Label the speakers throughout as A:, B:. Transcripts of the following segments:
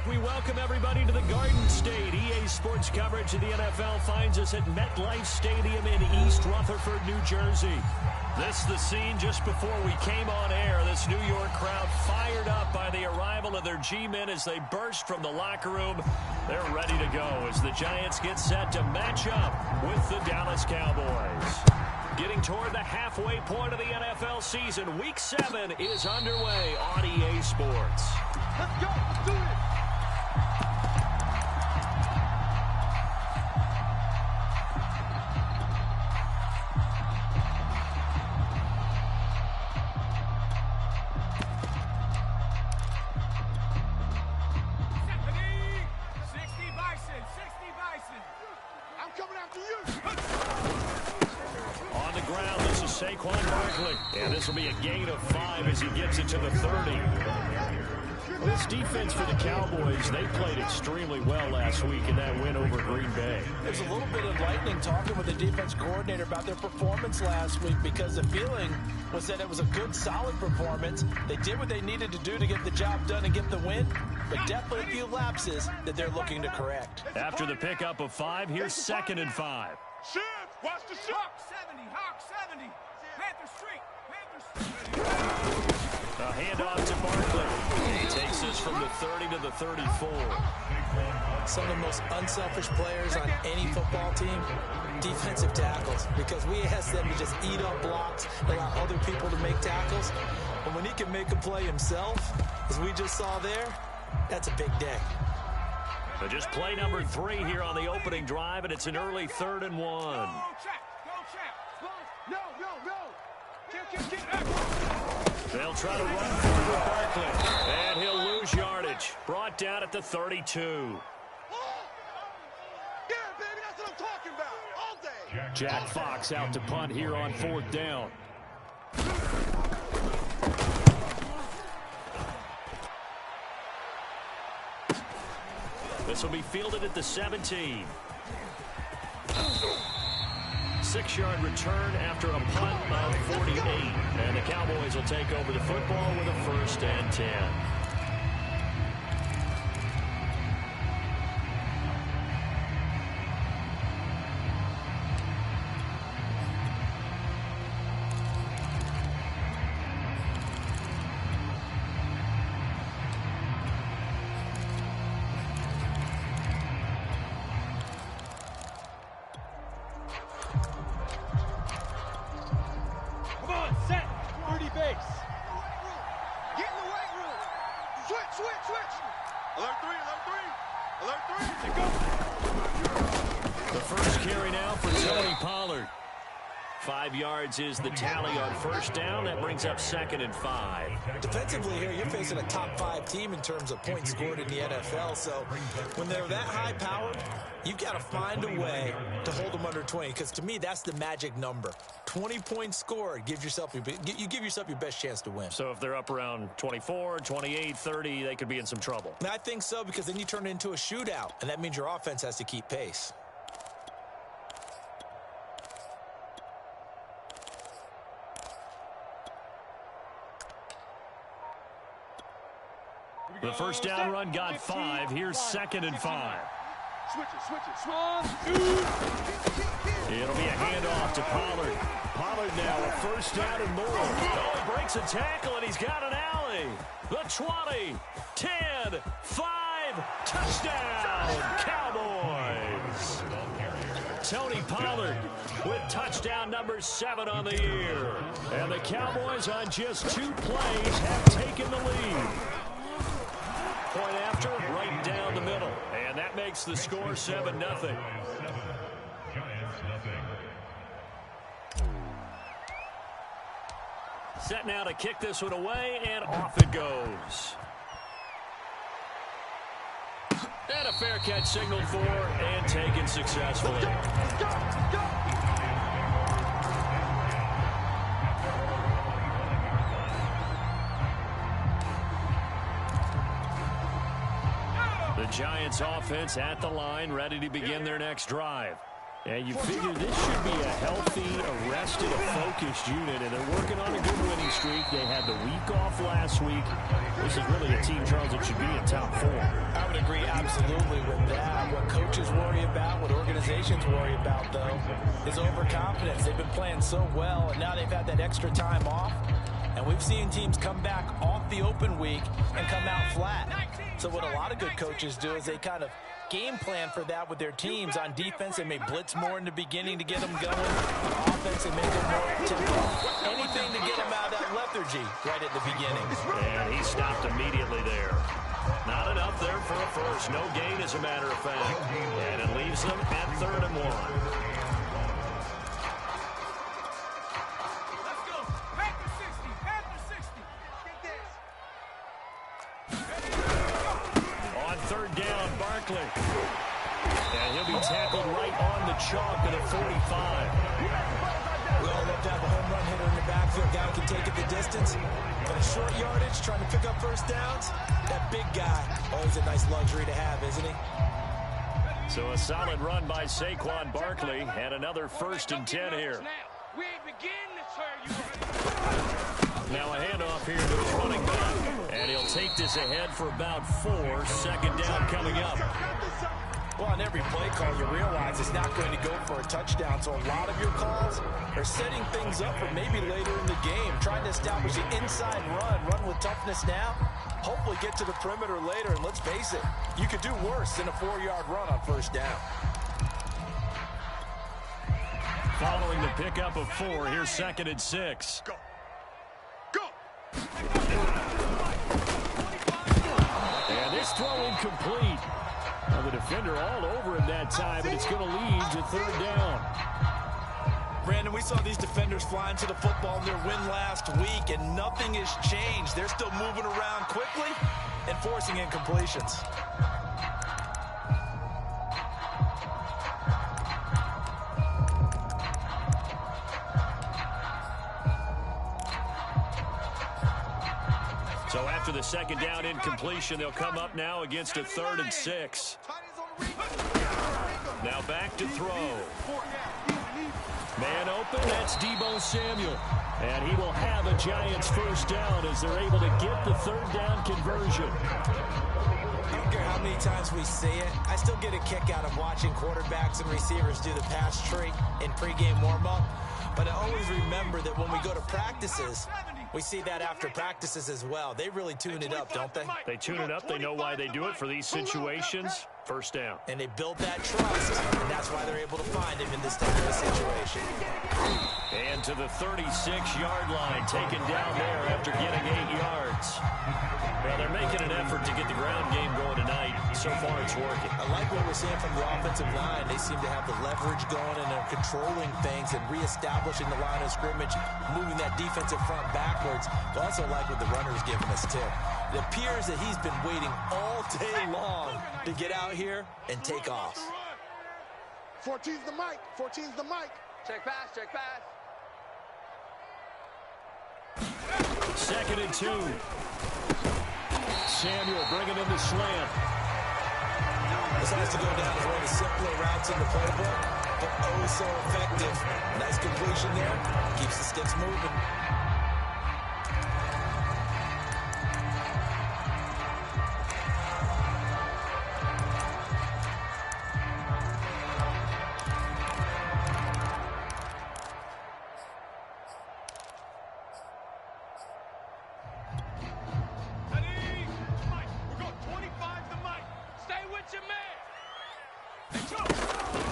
A: We welcome everybody to the Garden State. EA Sports coverage of the NFL finds us at MetLife Stadium in East Rutherford, New Jersey. This is the scene just before we came on air. This New York crowd fired up by the arrival of their G-men as they burst from the locker room. They're ready to go as the Giants get set to match up with the Dallas Cowboys. Getting toward the halfway point of the NFL season, Week 7 is underway on EA Sports.
B: Let's go. Let's do it.
A: And this will be a gain of 5 as he gets it to the 30. This defense for the Cowboys, they played extremely well last week in that win over Green Bay.
C: There's a little bit of lightning talking with the defense coordinator about their performance last week because the feeling was that it was a good, solid performance. They did what they needed to do to get the job done and get the win, but definitely a few lapses that they're looking to correct.
A: After the pickup of 5, here's 2nd and 5.
B: Shift! Watch the shift!
D: Hawk 70, Hawk 70. Panther Street, Panther Street.
A: A handoff to Barkley. He takes this from the 30 to the 34.
C: Some of the most unselfish players on any football team, defensive tackles, because we ask them to just eat up blocks, allow other people to make tackles. But when he can make a play himself, as we just saw there, that's a big day.
A: So just play number 3 here on the opening drive, and it's an early 3rd and 1.
D: Go, check.
B: No.
A: They'll try to run through Barkley, and he'll lose yardage. Brought down at the 32.
B: Yeah, baby, that's what I'm talking about. All day.
A: Jack Fox out to punt here on 4th down. This will be fielded at the 17. 6-yard return after a punt of 48. And the Cowboys will take over the football with a 1st and 10. Is the tally on 1st down. That brings up 2nd and 5.
C: Defensively here, you're facing a top 5 team in terms of points scored in the NFL. So when they're that high powered, you've got to find a way to hold them under 20. Because to me, that's the magic number. 20 points scored gives yourself you give yourself your best chance to win.
A: So if they're up around 24, 28, 30, they could be in some trouble.
C: And I think so, because then you turn it into a shootout, and that means your offense has to keep pace.
A: The 1st down run got 5. Here's 2nd and 5.
B: Switch it.
A: 1, 2. It'll be a handoff to Pollard. Pollard now a 1st down and more. Oh, he breaks a tackle, and he's got an alley. The 20, 10, 5, touchdown, Cowboys. Tony Pollard with touchdown number 7 on the year. And the Cowboys on just 2 plays have taken the lead. Point after, right down the middle. And that makes the score 7-0. Set now to kick this one away, and off it goes. And a fair catch signaled for and taken successfully.
B: Let's go.
A: The Giants offense at the line, ready to begin their next drive. And you figure this should be a healthy, arrested, focused unit, and they're working on a good winning streak. They had the week off last week. This is really a team, Charles, that should be in top 4.
C: I would Absolutely with that. What coaches worry about, what organizations worry about, though, is overconfidence. They've been playing so well, and now they've had that extra time off. And we've seen teams come back off the open week and come out flat. So what a lot of good coaches do is they kind of game plan for that with their teams. On defense, they may blitz more in the beginning to get them going. On offense, they make them more tempo. Anything to get them out of that lethargy right at the beginning.
A: And he stopped immediately there. Not enough there for a first. No gain, as a matter of fact. And it leaves them at 3rd and 1.
D: Let's go. Panther 60. Panther 60.
A: On 3rd down, Barkley. And he'll be tackled right on the chalk at a 45.
C: We all love to have a home run hitter in the backfield. Guy who can take it the distance. But a short yardage, trying to pick up first downs, that big guy, always a nice luxury to have, isn't he?
A: So a solid run by Saquon Barkley, and another 1st and 10 here.
D: We ain't beginning to turn you.
A: Now a handoff here to his running back, and he'll take this ahead for about 4. 2nd down coming up.
C: Well, on every play call, you realize it's not going to go for a touchdown. So a lot of your calls are setting things up for maybe later in the game, trying to establish the inside run with toughness now, hopefully get to the perimeter later. And let's face it, you could do worse than a 4-yard run on 1st down.
A: Following the pickup of 4, here's 2nd and 6.
B: Go. Go.
A: And this throw incomplete. Now the defender all over him that time, and it's going to lead to 3rd down.
C: Brandon, we saw these defenders flying to the football in their win last week, and nothing has changed. They're still moving around quickly and forcing incompletions.
A: So after the 2nd down incompletion, they'll come up now against a 3rd and 6. Now back to throw. Man open, that's Deebo Samuel. And he will have a Giants 1st down as they're able to get the 3rd down conversion.
C: I don't care how many times we see it. I still get a kick out of watching quarterbacks and receivers do the pass tree in pregame warm-up. But I always remember that when we go to practices, we see that after practices as well. They really tune it up, don't they?
A: They tune it up. They know why they do it for these situations. 1st down.
C: And they build that trust, and that's why they're able to find him in this type of a situation.
A: And to the 36-yard line, taken down there after getting 8 yards. Well, they're making an effort to get the ground game going tonight. So far, it's working.
C: I like what we're seeing from the offensive line. They seem to have the leverage going, and they're controlling things and reestablishing the line of scrimmage, moving that defensive front backwards. But I also like what the runner's giving us, too. It appears that he's been waiting all day long to get out here and take off.
B: 14's the mic. 14's the mic.
D: Check pass, check pass.
A: 2nd and 2. Samuel bringing in the slant.
C: Decides to go down as one of the simpler routes in the playbook, but oh so effective. Nice completion there. Keeps the sticks moving.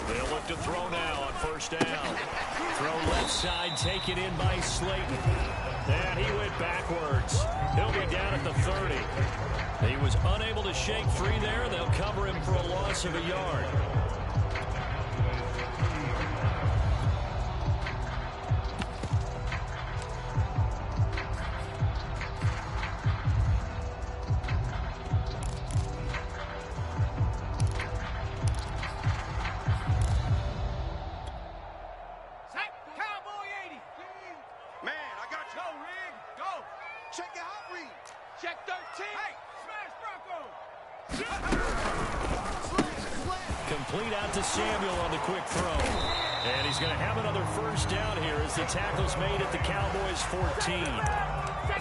A: They'll look to throw now on 1st down. Throw left side, taken in by Slayton. And he went backwards. He'll be down at the 30. He was unable to shake free there. They'll cover him for a loss of a yard.
B: Check your hot read.
D: Check 13. Hey, smash Bronco.
A: Complete out to Samuel on the quick throw. And he's going to have another 1st down here as the tackle's made at the Cowboys 14.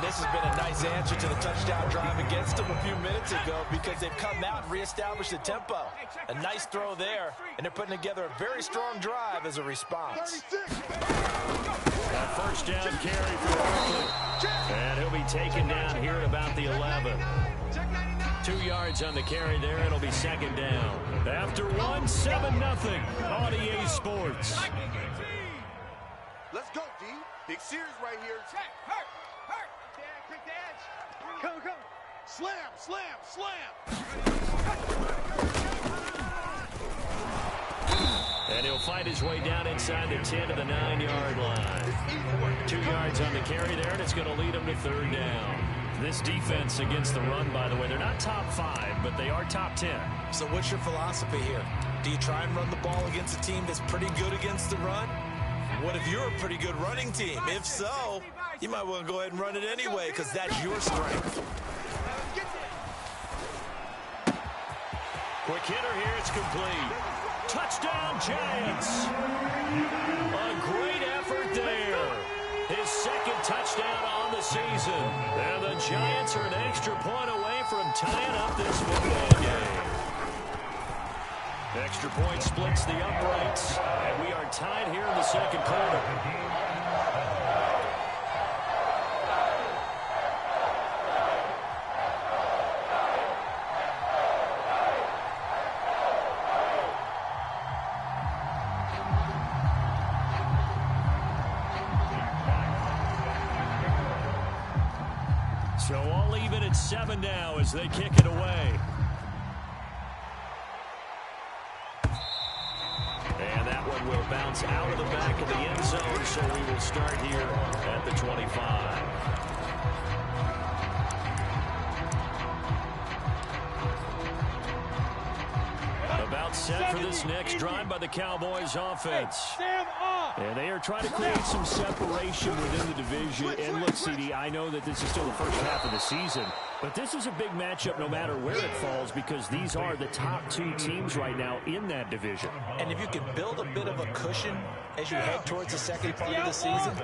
C: this has been a nice answer to the touchdown drive against them a few minutes ago because they've come out and reestablished the tempo. A nice throw there, and they're putting together a very strong drive as a response.
A: A first down carry for Oakland. And he'll be taken down here at about the 11. 2 yards on the carry there. It'll be second down. After 1, 7-0 on EA Sports.
B: Let's go, D. Big series right here.
D: Hurt. Quick edge.
B: Come. Slam.
A: And he'll find his way down inside the 10 to the 9-yard line. 2 yards on the carry there, and it's going to lead him to third down. This defense against the run, by the way, they're not top 5, but they are top 10.
C: So what's your philosophy here? Do you try and run the ball against a team that's pretty good against the run? What if you're a pretty good running team? If so, you might want to go ahead and run it anyway because that's your strength.
A: Quick hitter here, it's complete. Touchdown, Giants. A great effort there. His second touchdown on the season. And the Giants are an extra point away from tying up this football game. Extra point splits the uprights, and we are tied here in the second quarter. So all even at 7 now as they kick it away. And that one will bounce out of the back of the end zone, so we will start here at the 25. About set for this next drive by the Cowboys offense. And they are trying to create some separation within the division. And look, CD, I know that this is still the first half of the season, but this is a big matchup no matter where it falls because these are the top 2 teams right now in that division.
C: And if you can build a bit of a cushion as you head towards the second part of the season,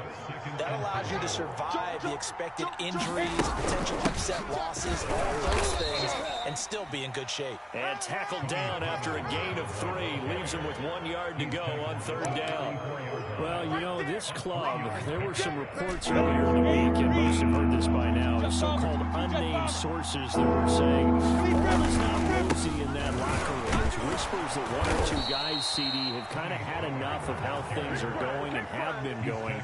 C: that allows you to survive the expected injuries, potential upset losses, all those things, and still be in good shape.
A: And tackled down after a gain of 3. Leaves him with 1 yard to go on third down. Well, you know, this club, there were some reports earlier in the week, and most have heard this by now, the so-called unnamed sources that were saying, all is not rosy in that locker room. There's whispers that 1 or 2 guys, CD, have kind of had enough of how things are going and have been going.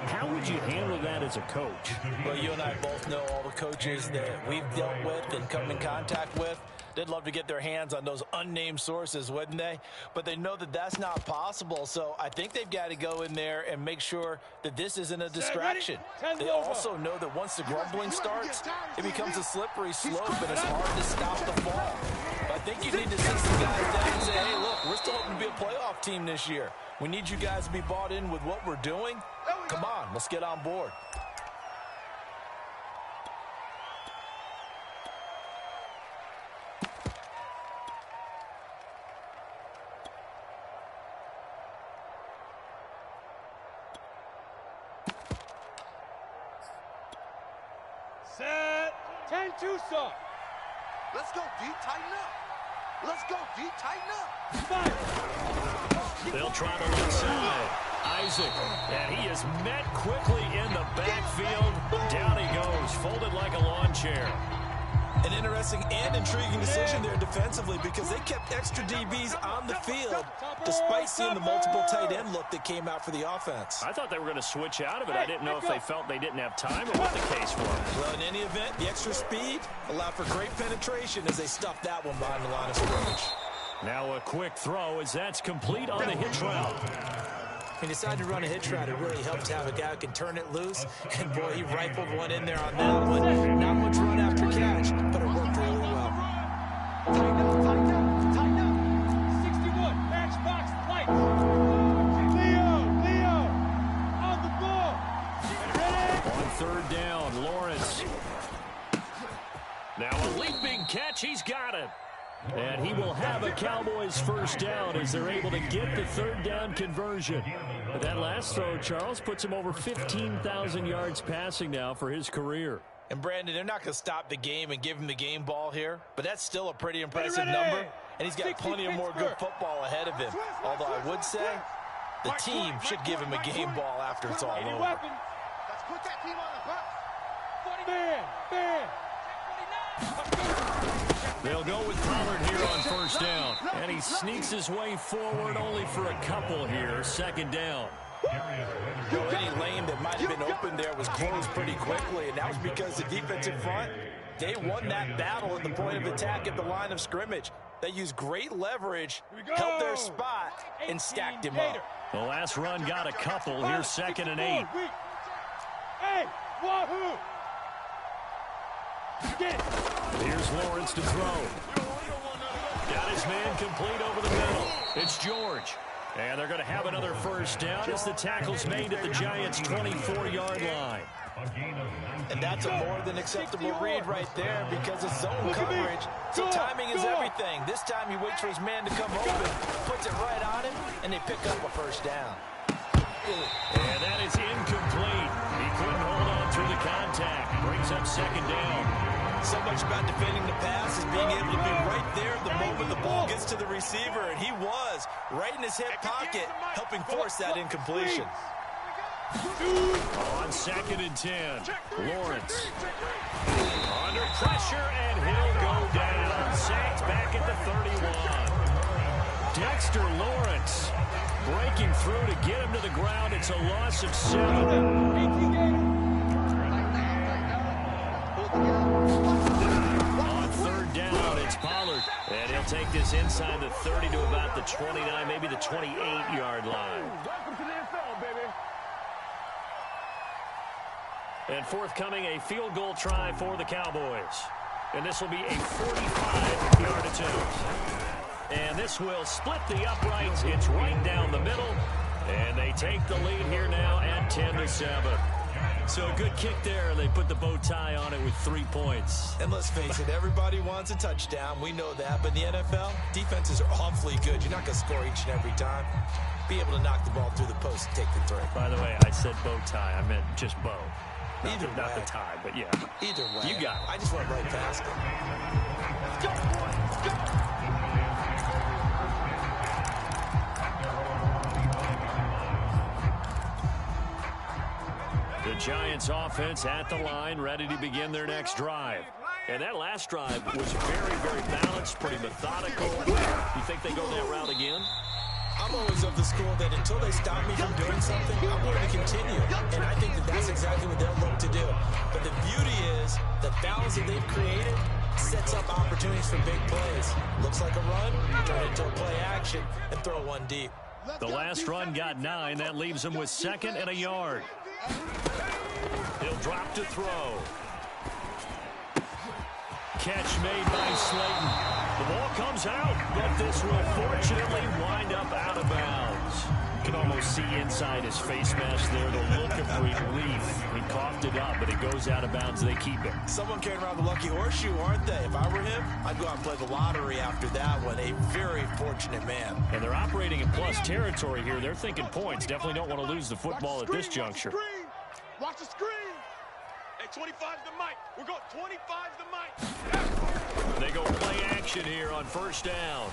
A: How would you handle that as a coach?
C: Well, you and I both know all the coaches that we've dealt with and come in contact with. They'd love to get their hands on those unnamed sources, wouldn't they? But they know that that's not possible, so I think they've got to go in there and make sure that this isn't a distraction. They also know that once the grumbling starts, it becomes a slippery slope, and it's hard to stop the fall. I think you need to sit some guys down and say, hey, look, we're still hoping to be a playoff team this year. We need you guys to be bought in with what we're doing. Come on, let's get on board.
D: Set. 10 Tucson.
B: Let's go, D. Tighten up. Let's go, D. Tighten up.
A: They'll try the left side. Isaac, and he is met quickly in the backfield. Down he goes, folded like a lawn chair.
C: An interesting and intriguing decision there defensively because they kept extra DBs on the field despite seeing the multiple tight end look that came out for the offense.
A: I thought they were going to switch out of it. I didn't know if they felt they didn't have time or what the case was.
C: Well, in any event, the extra speed allowed for great penetration as they stuffed that one behind the line of scrimmage.
A: Now a quick throw as that's complete on the hitch route.
C: When you decide to run a hitch route, it really helps to have a guy who can turn it loose. And, boy, he rifled one in there on that one. Not much run after catch, but it worked really well.
D: Tighten up. 61, matchbox light. Leo, on the ball. Ready?
A: On third down, Lawrence. Now a leaping catch, he's got it. And he will have a Cowboys first down as they're able to get the third down conversion. But that last throw, Charles, puts him over 15,000 yards passing now for his career.
C: And, Brandon, they're not going to stop the game and give him the game ball here, but that's still a pretty impressive number, and he's got plenty of more good football ahead of him. Although I would say the team should give him a game ball after it's all over.
B: Let's put that team on the bus.
A: They'll go with Pollard here on first down. And he sneaks his way forward only for a couple here. Second down.
C: Any lane that might have been open there was closed pretty quickly, and that was because the defensive front, they won that battle at the point of attack at the line of scrimmage. They used great leverage, held their spot, and stacked him up.
A: The last run got a couple. Here's 2nd and 8.
D: Hey, wahoo!
A: Here's Lawrence to throw. Got his man complete over the middle. It's George. And they're going to have another first down as the tackle's made at the Giants' 24-yard line.
C: And that's a more than acceptable read right there because it's zone coverage. So timing is everything. This time he waits for his man to come open, puts it right on him, and they pick up a first down.
A: And that is incomplete. He couldn't hold on through the contact. Brings up 2nd down.
C: So much about defending the pass is being able to be right there the moment the ball gets to the receiver, and he was right in his hip pocket, helping force that incompletion.
A: On 2nd and 10, Lawrence. Under pressure, and he'll go down. Sacked back at the 31. Dexter Lawrence breaking through to get him to the ground. It's a loss of 7. On 3rd down, it's Pollard. And he'll take this inside the 30 to about the 29, maybe the 28-yard line.
D: Welcome to the NFL, baby.
A: And forthcoming, a field goal try for the Cowboys. And this will be a 45-yard attempt. And this will split the uprights. It's right down the middle. And they take the lead here now at 10-7. So a good kick there. They put the bow tie on it with 3 points.
C: And let's face it, everybody wants a touchdown. We know that. But in the NFL, defenses are awfully good. You're not going to score each and every time. Be able to knock the ball through the post and take the three.
A: By the way, I said bow tie. I meant just bow. Not the tie, but yeah.
C: Either way.
A: You got it.
C: I just went right past it.
D: Let's go, boys. Let's go.
A: The Giants offense at the line, ready to begin their next drive. And that last drive was very, very balanced, pretty methodical. You think they go that route again?
C: I'm always of the school that until they stop me from doing something, I'm going to continue. And I think that that's exactly what they'll look to do. But the beauty is the balance that they've created sets up opportunities for big plays. Looks like a run, turn it into a play action, and throw one deep.
A: The last run got 9. That leaves him with 2nd and a yard. He'll drop to throw. Catch made by Slayton. The ball comes out, but this will fortunately wind up out of bounds. You can almost see inside his face mask there the look of relief. He coughed it up, but it goes out of bounds. They keep it.
C: Someone carrying around the lucky horseshoe, aren't they? If I were him, I'd go out and play the lottery after that one. A very fortunate man.
A: And they're operating in plus territory here. They're thinking points. Definitely don't want to lose the football at this juncture.
D: Watch the screen. Hey, 25's the mic. We're going 25's the mic.
A: They go play action here on first down.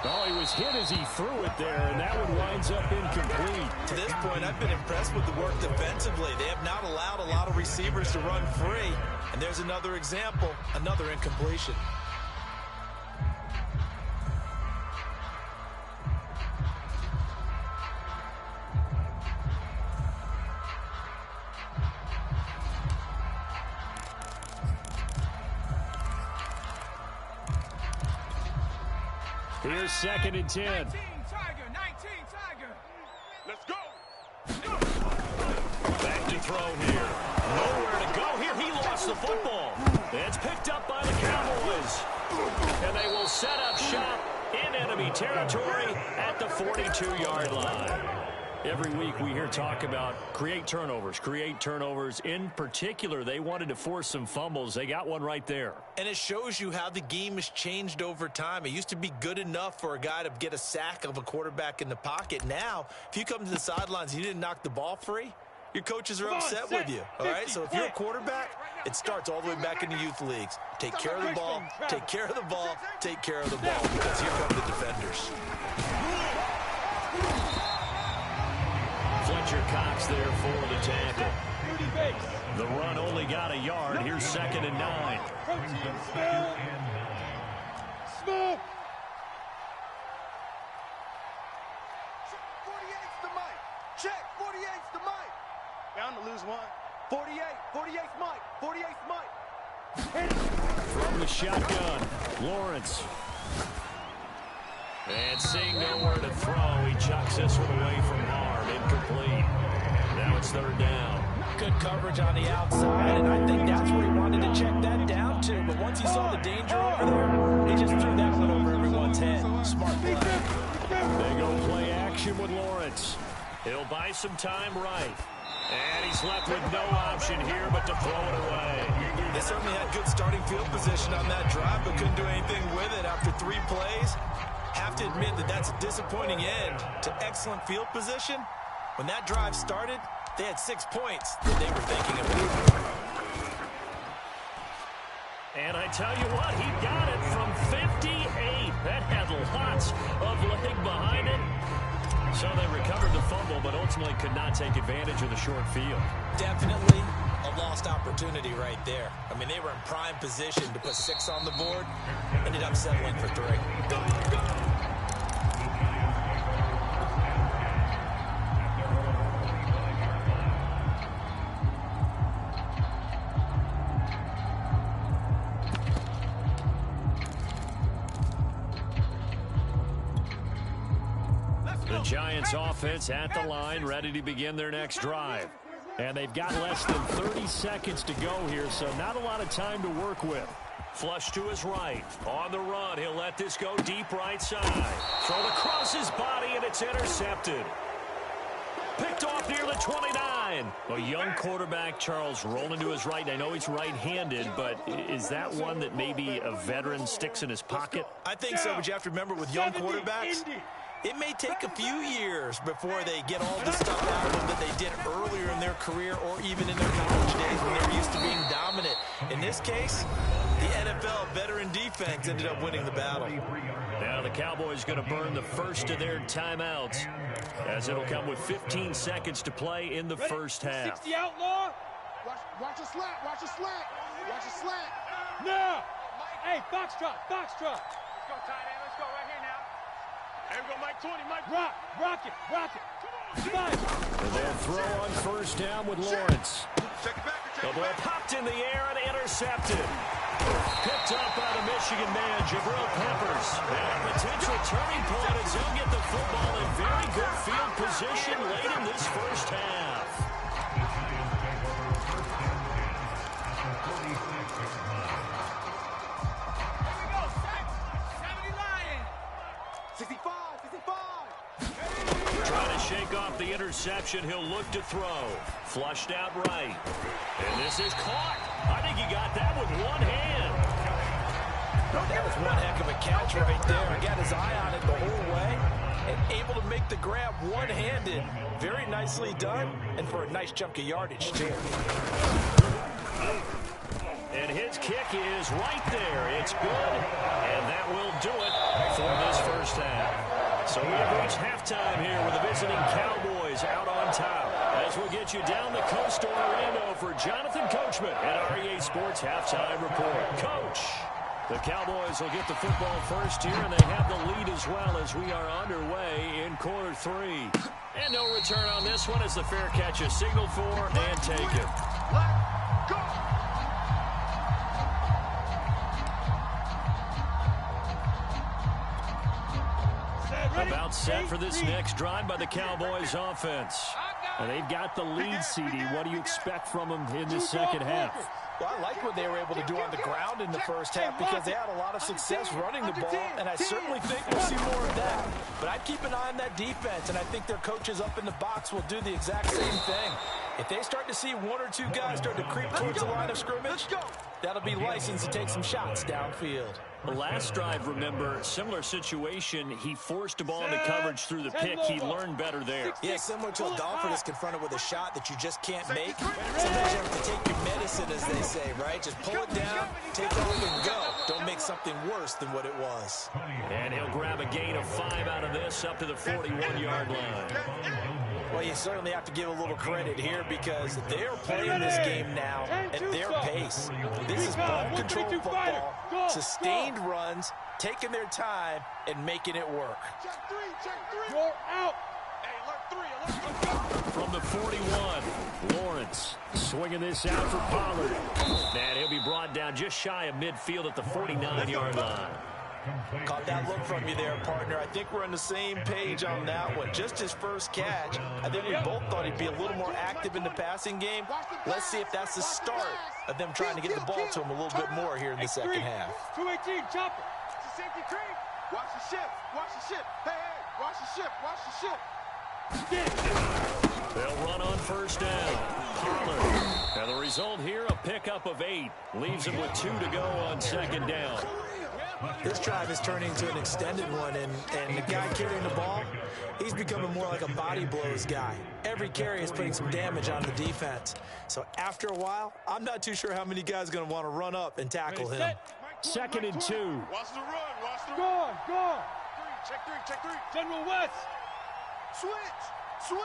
A: Oh, he was hit as he threw it there, and that one winds up incomplete.
C: To this point, I've been impressed with the work defensively. They have not allowed a lot of receivers to run free. And there's another example, another incompletion.
A: Here's 2nd and 10.
D: 19 Tiger. Let's go.
A: Back to throw here. Nowhere to go here. He lost the football. It's picked up by the Cowboys. And they will set up shop in enemy territory at the 42-yard line. Every week we hear talk about create turnovers. In particular, they wanted to force some fumbles. They got one right there.
C: And it shows you how the game has changed over time. It used to be good enough for a guy to get a sack of a quarterback in the pocket. Now, if you come to the sidelines and you didn't knock the ball free, your coaches are upset with you. All right? So if you're a quarterback, it starts all the way back in the youth leagues. Take care of the ball, take care of the ball, take care of the ball, because here come the defenders.
A: Fletcher Cox there for the tackle. The run only got a yard. Here's 2nd and 9.
B: Smooth. 48's the mic. Check. 48's the mic.
D: Bound to lose one.
B: 48. 48's mic. 48's mic.
A: From the shotgun, Lawrence. And seeing nowhere to throw, he chucks this one away from harm. Incomplete. Now it's 3rd down.
C: Good coverage on the outside, and I think that's where he wanted to check that down to. But once he saw the danger over there, he just threw that one over everyone's head. Smart play.
A: They go play action with Lawrence. He'll buy some time right. And he's left with no option here but to throw it away.
C: They certainly had good starting field position on that drive, but couldn't do anything with it after 3 plays. Have to admit that that's a disappointing end to excellent field position. When that drive started, they had 6 points that they were thinking about.
A: And I tell you what, he got it from 58. That had lots of leg behind it. So they recovered the fumble, but ultimately could not take advantage of the short field.
C: Definitely a lost opportunity right there. I mean, they were in prime position to put 6 on the board. Ended up settling for 3.
A: The Giants offense at the line, ready to begin their next drive. And they've got less than 30 seconds to go here, so not a lot of time to work with. Flush to his right. On the run, he'll let this go deep right side. Thrown across his body, and it's intercepted. Picked off near the 29. A young quarterback, Charles, rolling to his right. I know he's right-handed, but is that one that maybe a veteran sticks in his pocket?
C: I think so, but you have to remember with young quarterbacks, it may take a few years before they get all the stuff out of them that they did earlier in their career or even in their college days when they were used to being dominant. In this case, the NFL veteran defense ended up winning the battle.
A: Now the Cowboys going to burn the first of their timeouts as it'll come with 15 seconds to play in the first half.
D: 60 outlaw.
B: Watch a slant. Watch a slant. Watch a slant.
D: No. Hey, box drop. Box drop. Let's go, tight end. Let's go right here now. There we go, Mike 20. Mike. Rock it. Come on.
A: And they'll throw on first down with Lawrence.
B: Check it back.
A: The ball popped in the air and intercepted. Picked up by the Michigan man, Jabril Peppers. And a potential turning point as they'll get the football in very good field position late in this first half. Trying to shake off the interception. He'll look to throw. Flushed out right. And this is caught. I think he got that with one hand.
C: That was one heck of a catch right there. He got his eye on it the whole way and able to make the grab one-handed. Very nicely done, and for a nice chunk of yardage, too.
A: And his kick is right there. It's good, and that will do it for this first half. So we have reached halftime here with the visiting Cowboys out on top. As we'll get you down the coast to Orlando for Jonathan Coachman at REA Sports Halftime Report. Coach, the Cowboys will get the football first here, and they have the lead as well as we are underway in quarter 3. And no return on this one as the fair catch is signaled for and taken.
B: Let's go.
A: About set for this next drive by the Cowboys offense. And they've got the lead, CD. What do you expect from them in the second half?
C: Well, I like what they were able to do on the ground in the first half because they had a lot of success running the ball, and I certainly think we'll see more of that. But I'd keep an eye on that defense, and I think their coaches up in the box will do the exact same thing. If they start to see one or two guys start to creep towards the line of scrimmage, that'll be license to take some shots downfield.
A: The last drive, remember, similar situation. He forced a ball into coverage through the pick. He learned better there.
C: Yeah, similar to a golfer that's confronted with a shot that you just can't make. Sometimes you have to take your medicine, as they say, right? Just pull it down, take off, and go. Don't make something worse than what it was.
A: And he'll grab a gain of 5 out of this up to the 41-yard line.
C: Well, you certainly have to give a little credit here because they're playing this game now at their pace. This is ball control football, sustained runs, taking their time, and making it work.
B: Check three.
D: You're out.
B: Hey, alert 3.
A: From the 41, Lawrence swinging this out for Pollard. And he'll be brought down just shy of midfield at the 49-yard line.
C: Caught that look from you there, partner. I think we're on the same page on that one. Just his first catch. I think we both thought he'd be a little more active in the passing game. Let's see if that's the start of them trying to get the ball to him a little bit more here in the second half.
D: 218, chopper.
B: It's a safety creep. Watch the ship. Hey, watch the ship.
A: They'll run on first down. Pollard. And the result here, a pickup of 8. Leaves him with 2 to go on second down.
C: This drive is turning into an extended one, and the guy carrying the ball, he's becoming more like a body blows guy. Every carry is putting some damage on the defense. So after a while, I'm not too sure how many guys are going to want to run up and tackle him.
A: 2nd and 2.
B: Watch the run.
D: Gone.
B: Check 3.
D: General West.
B: Switch.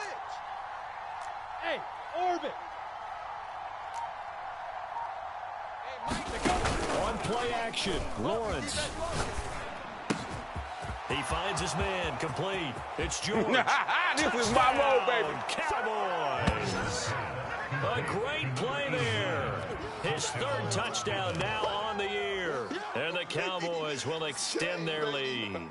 D: Hey, orbit.
A: On play action, Lawrence. He finds his man, complete. It's George.
E: This is my road, baby.
A: Cowboys. A great play there. His 3rd touchdown now on the year. And the Cowboys will extend their lead.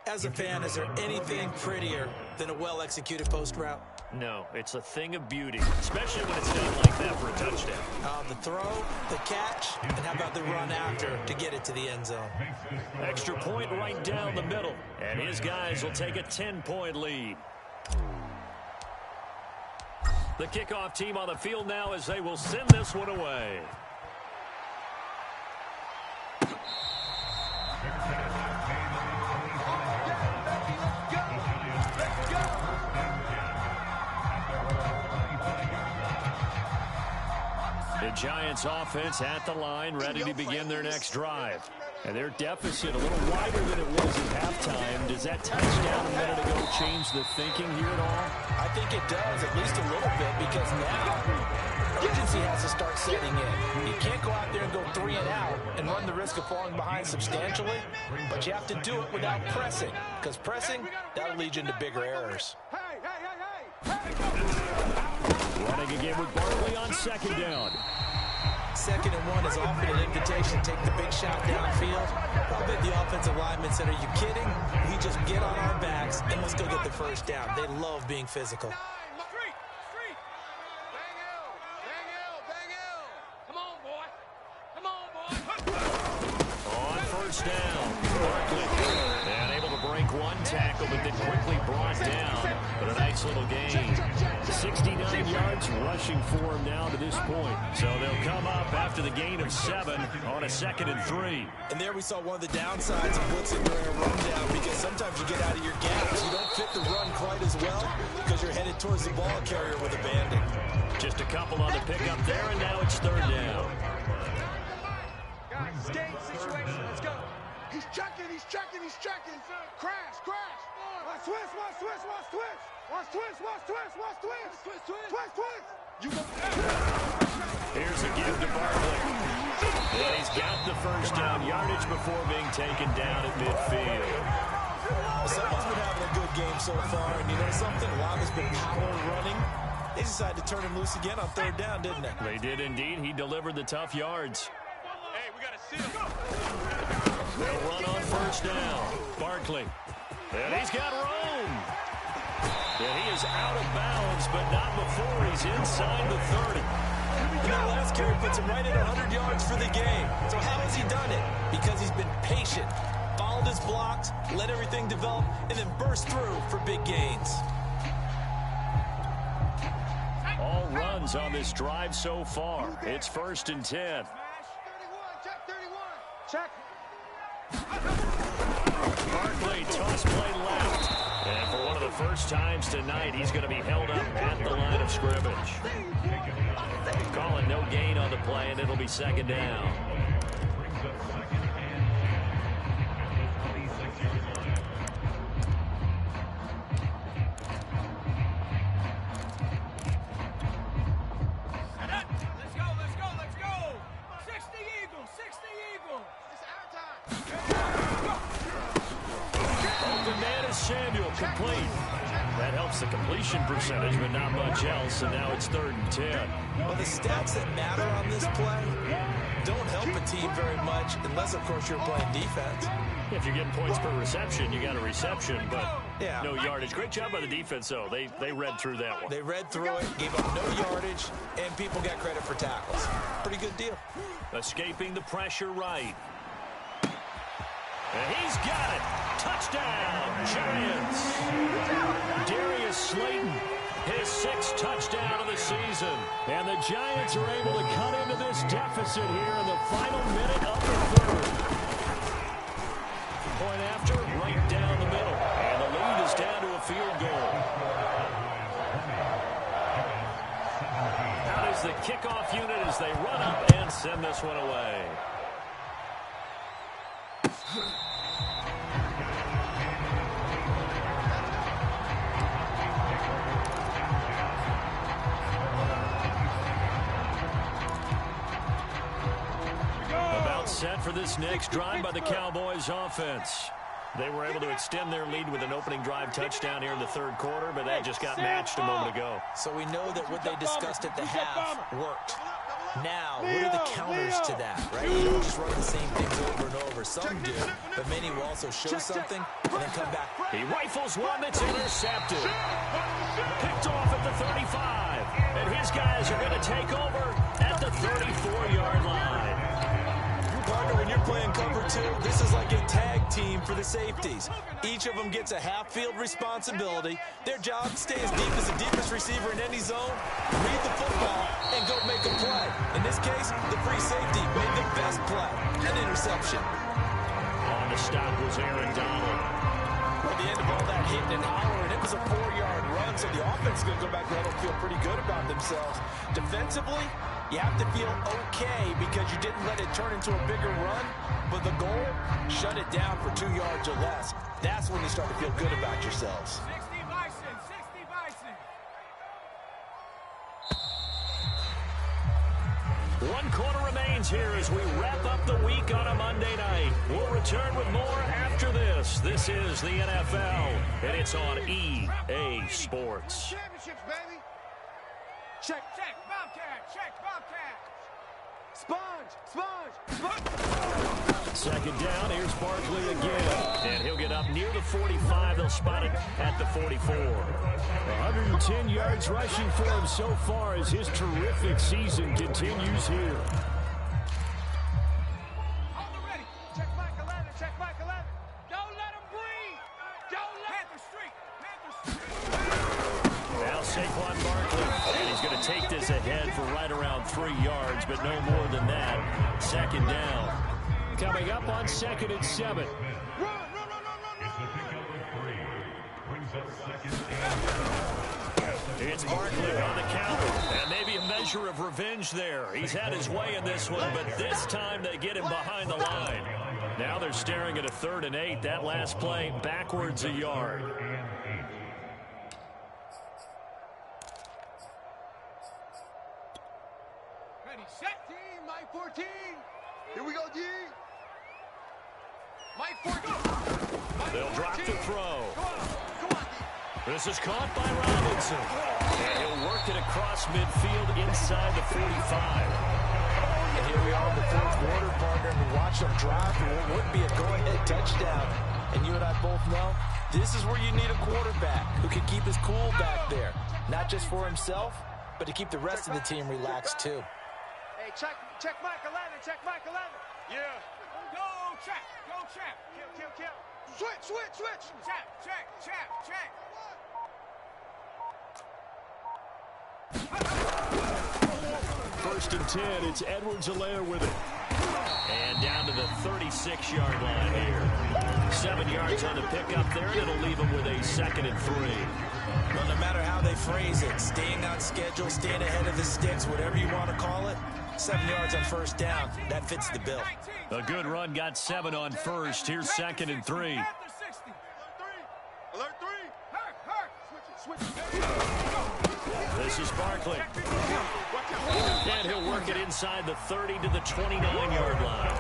C: As a fan, is there anything prettier than a well-executed post route?
A: No, it's a thing of beauty, especially when it's done like that for a touchdown.
C: The throw, the catch, and how about the run after to get it to the end zone?
A: Extra point right down the middle, and his guys will take a 10-point lead. The kickoff team on the field now as they will send this one away. The Giants offense at the line, ready to begin their next drive. And their deficit a little wider than it was at halftime. Does that touchdown a minute ago change the thinking here at all?
C: I think it does, at least a little bit, because now urgency has to start setting in. You can't go out there and go 3 and out and run the risk of falling behind substantially, but you have to do it without pressing, because pressing, that'll lead you into bigger errors.
A: Running again with Barkley on second down.
C: 2nd and 1 is often an invitation to take the big shot downfield. I bet the offensive lineman said, are you kidding? We just get on our backs and let's go get the first down. They love being physical.
A: On first down, Barkley. And able to break one tackle, but then quickly brought down. But a nice little gain. 69 yards rushing for him now to this point. So they'll come up after the gain of 7 on a 2nd and 3.
C: And there we saw one of the downsides of blitzing during a rundown, because sometimes you get out of your gaps. You don't fit the run quite as well because you're headed towards the ball carrier with abandon.
A: Just a couple on the pickup there, and now it's 3rd down.
B: Guys, game situation. Let's go. He's checking. Crash. Watch twist.
A: Here's a give to Barkley. And he's got the first down yardage before being taken down at midfield.
C: Someone's been having a good game so far, and you know something? A lot has been power running. They decided to turn him loose again on 3rd down, didn't they?
A: They did indeed. He delivered the tough yards.
B: Hey, we got to see him.
A: They'll run on first down. Barkley. And he's got room. And he is out of bounds, but not before he's inside the 30.
C: And that last carry puts him right at 100 yards for the game. So how has he done it? Because he's been patient, followed his blocks, let everything develop, and then burst through for big gains.
A: All runs on this drive so far. It's 1st and 10.
B: 31, check 31. Check.
A: Barkley, toss play left. And for one of the first times tonight, he's going to be held up at the line of scrimmage. Calling no gain on the play, and it'll be 2nd down. Complete. That helps the completion percentage, but not much else, and now it's 3rd and 10.
C: Well, the stats that matter on this play don't help a team very much, unless, of course, you're playing defense.
A: If you're getting points per reception, you got a reception, but no yardage. Great job by the defense, though. They read through that one.
C: They read through it, gave up no yardage, and people got credit for tackles. Pretty good deal.
A: Escaping the pressure right. And he's got it. Touchdown, Giants. Darius Slayton, his 6th touchdown of the season. And the Giants are able to cut into this deficit here in the final minute of the 3rd. Point after, right down the middle. And the lead is down to a field goal. Out is the kickoff unit as they run up and send this one away. Set for this next drive by the Cowboys offense. They were able to extend their lead with an opening drive touchdown here in the 3rd quarter, but that just got matched a moment ago.
C: So we know that what they discussed at the half worked. Now, what are the counters to that, right? You don't just run the same things over and over. Some do, but many will also show something and then come back.
A: He rifles one that's intercepted. Picked off at the 35. And his guys are going to take over at the 34-yard line.
C: Partner, when you're playing cover 2, this is like a tag team for the safeties. Each of them gets a half-field responsibility. Their job, stay as deep as the deepest receiver in any zone, read the football, and go make a play. In this case, the free safety made the best play, an interception.
A: On the stop was Aaron Donald.
C: At the end of all that hitting and hollering, it was a 4-yard run, so the offense is going to go back home and feel pretty good about themselves. Defensively, you have to feel okay because you didn't let it turn into a bigger run, but the goal, shut it down for 2 yards or less. That's when you start to feel good about yourselves.
D: 60 Bison, 60 Bison.
A: 1 quarter remains here as we wrap up the week on a Monday night. We'll return with more after this. This is the NFL, and it's on EA Sports.
B: Championships, baby. Check.
D: Check, Bobcat, check, Bobcat.
B: Sponge.
A: 2nd down, here's Barkley again. And he'll get up near the 45. They'll spot it at the 44. 110 yards rushing for him so far as his terrific season continues here.
D: Hold it ready. Check Mike 11, check Mike 11. Don't let him breathe. Don't let Panther Street.
A: Now Saquon Barkley, and he's going to take this ahead for right around 3 yards, but no more than that. 2nd down. Coming up on 2nd and 7. It's Barkley on the counter, and maybe a measure of revenge there. He's had his way in this one, but this time they get him behind the line. Now they're staring at a 3rd and 8. That last play backwards a yard.
D: Ready, set.
B: Team, Mike 14. Here we go, D.
D: Mike 14.
A: They'll drop to throw.
B: Come on, D.
A: This is caught by Robinson. And he'll work it across midfield inside the 45.
C: And here we are in the 4th quarter, partner, and we watch them drive for what would be a go-ahead touchdown. And you and I both know this is where you need a quarterback who can keep his cool back there. Not just for himself, but to keep the rest of the team relaxed too.
D: check Mike 11, check Mike 11.
B: Yeah.
E: Go, trap. Go, trap.
D: Kill.
B: Switch.
E: Trap.
A: First and 10, it's Edwards-Helaire with it. And down to the 36-yard line here. 7 yards on the pickup there, and it'll leave him with a 2nd and 3.
C: Well, no matter how they phrase it, staying on schedule, staying ahead of the sticks, whatever you want to call it, 7 yards on first down, that fits the bill.
A: A good run got 7 on first. Here's 2nd and 3.
B: Alert 3. Switch it.
A: This is Barkley. And he'll work it inside the 30 to the 29-yard line.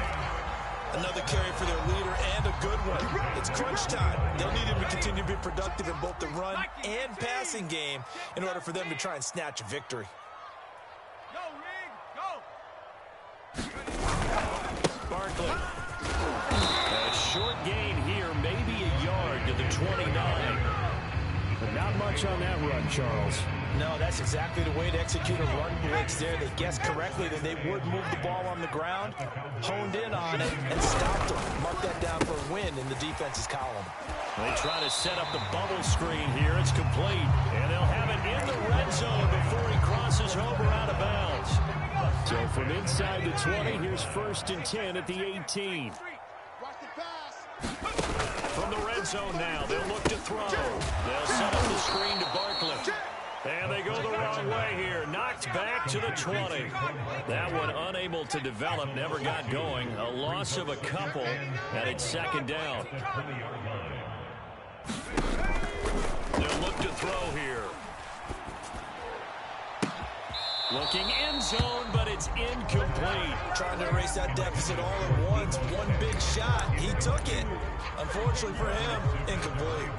C: Another carry for their leader and a good one. It's crunch time. They'll need him to continue to be productive in both the run and passing game in order for them to try and snatch a victory.
E: Go, Rig, go.
A: Barkley. A short gain here, maybe a yard to the 29. But not much on that run, Charles.
C: No, that's exactly the way to execute a run blitz there. They guessed correctly that they would move the ball on the ground, honed in on it, and stopped them. Mark that down for a win in the defense's column.
A: They try to set up the bubble screen here. It's complete. And they'll have it in the red zone before he crosses over out of bounds. So from inside the 20, here's 1st and 10 at the 18.
B: Watch the pass.
A: From the red zone now, they'll look to throw. They'll set up the screen to Barkley. And they go the wrong way here. Knocked back to the 20. That one unable to develop, never got going. A loss of a couple, and it's 2nd down. They'll look to throw here. Looking end zone, but it's incomplete.
C: Trying to erase that deficit all at once. One big shot. He took it. Unfortunately for him, incomplete.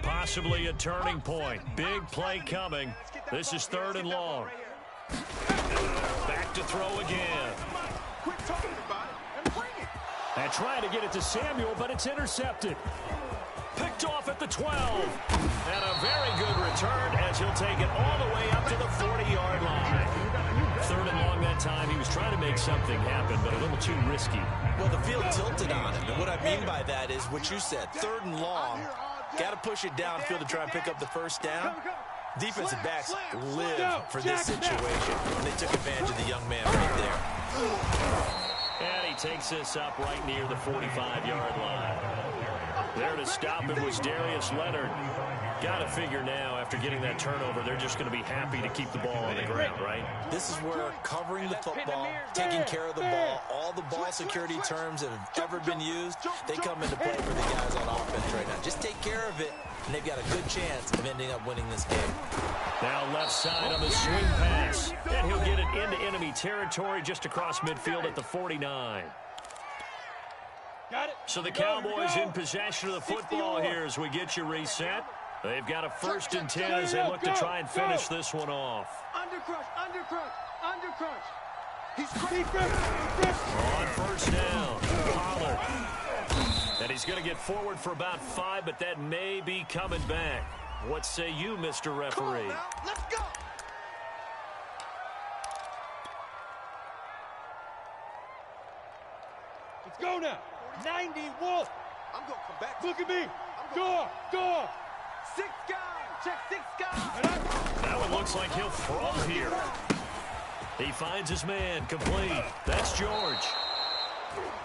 A: Possibly a turning point. Big play coming. This is 3rd and long. Back to throw again.
B: Quit talking about it and bring it.
A: And trying to get it to Samuel, but it's intercepted. Picked off at the 12. And a very good return as he'll take it all the way up to the 40-yard line. 3rd and long that time. He was trying to make something happen, but a little too risky.
C: Well, the field tilted on him. And what I mean by that is what you said. 3rd and long. Got to push it downfield to try and pick up the first down. Defensive backs live for this situation. And they took advantage of the young man right there.
A: And he takes this up right near the 45-yard line. There to stop it was Darius Leonard. Got to figure now, after getting that turnover, they're just going to be happy to keep the ball on the ground, right?
C: This is where covering the football, taking care of the ball, all the ball security terms that have ever been used, they come into play for the guys on offense right now. Just take care of it, and they've got a good chance of ending up winning this game.
A: Now left side on the swing pass. And he'll get it into enemy territory just across midfield at the 49.
D: Got it.
A: So the Cowboys in possession of the football here as we get you reset. They've got a 1st and 10 as they look to try and finish this one off.
D: Under crunch. He's
A: On 1st down, Pollard. And he's going to get forward for about 5, but that may be coming back. What say you, Mr. Referee?
B: Let's go.
D: Let's go now. 90 Wolf.
B: I'm going to come back.
D: Look at me. Door.
B: 6 guys. Check 6 guys.
A: That one looks like he'll throw here. He finds his man, complete. That's George.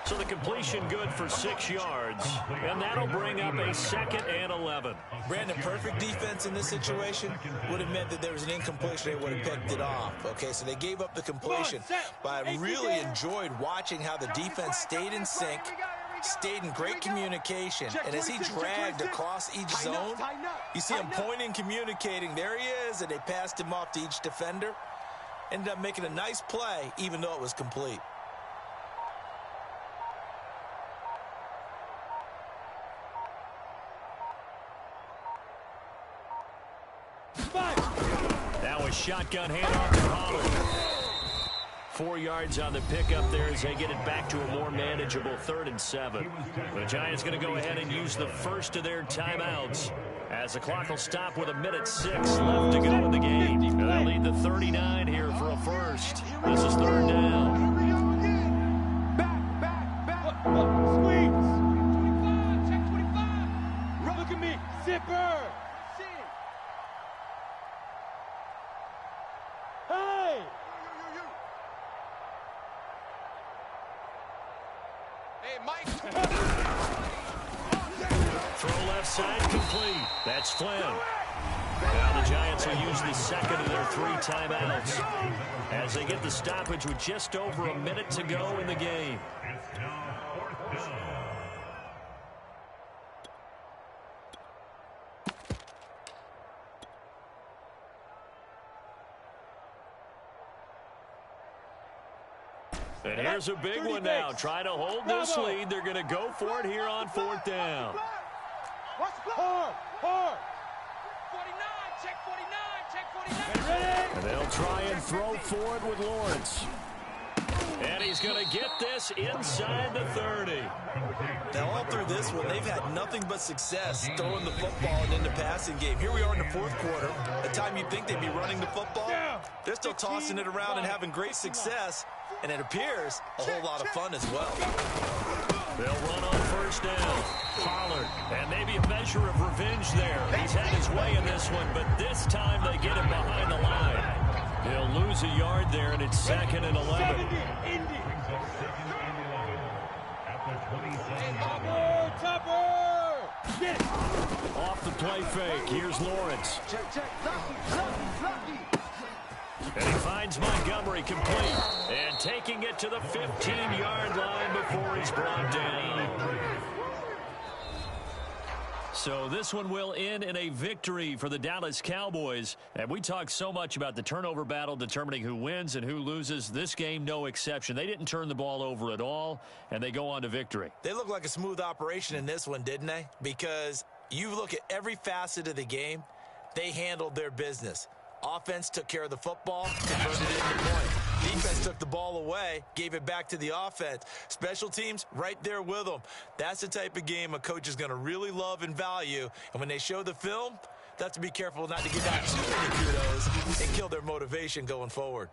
A: So the completion good for 6 yards, and that'll bring up a 2nd and 11.
C: Brandon, perfect defense in this situation would have meant that there was an incompletion. They would have picked it off. Okay, so they gave up the completion. But I really enjoyed watching how the defense stayed in sync, stayed in great communication, and as he dragged across each zone, you see him pointing, communicating. There he is, and they passed him off to each defender. Ended up making a nice play, even though it was complete.
A: That was shotgun handoff to Pollard. 4 yards on the pickup there as they get it back to a more manageable 3rd and 7. The Giants going to go ahead and use the first of their timeouts. As the clock will stop with 1:06 left to go in the game. They'll need the 39 here for a first. This is third down.
D: Squeeze. 25, check 25. Look at me, zipper. Hey.
E: Hey, Mike.
A: Throw left side complete. That's Flynn. Now the Giants will use the second of their 3 timeouts as they get the stoppage with just over a minute to go in the game. And here's a big one now. Trying to hold this lead. They're going to go for it here on 4th down.
D: Hard.
E: 49, check 49.
A: And they'll try and throw for it with Lawrence. And he's going to get this inside the 30.
C: Now, all through this one, they've had nothing but success throwing the football and in the passing game. Here we are in the 4th quarter. The time you'd think they'd be running the football, they're still tossing it around and having great success. And it appears a whole lot of fun as well.
A: They'll run on 1st down. Pollard. And maybe a measure of revenge there. He's had his way in this one, but this time they get him behind the line. He'll lose a yard there, and it's 2nd and 11. Off the play fake. Here's Lawrence. And he finds Montgomery complete. And taking it to the 15-yard line before he's brought down. So this one will end in a victory for the Dallas Cowboys. And we talk so much about the turnover battle determining who wins and who loses. This game, no exception. They didn't turn the ball over at all, and they go on to victory.
C: They look like a smooth operation in this one, didn't they? Because you look at every facet of the game, they handled their business. Offense took care of the football, converted it into points. Defense took the ball away, gave it back to the offense. Special teams, right there with them. That's the type of game a coach is going to really love and value. And when they show the film, they have to be careful not to give out too many kudos and kill their motivation going forward.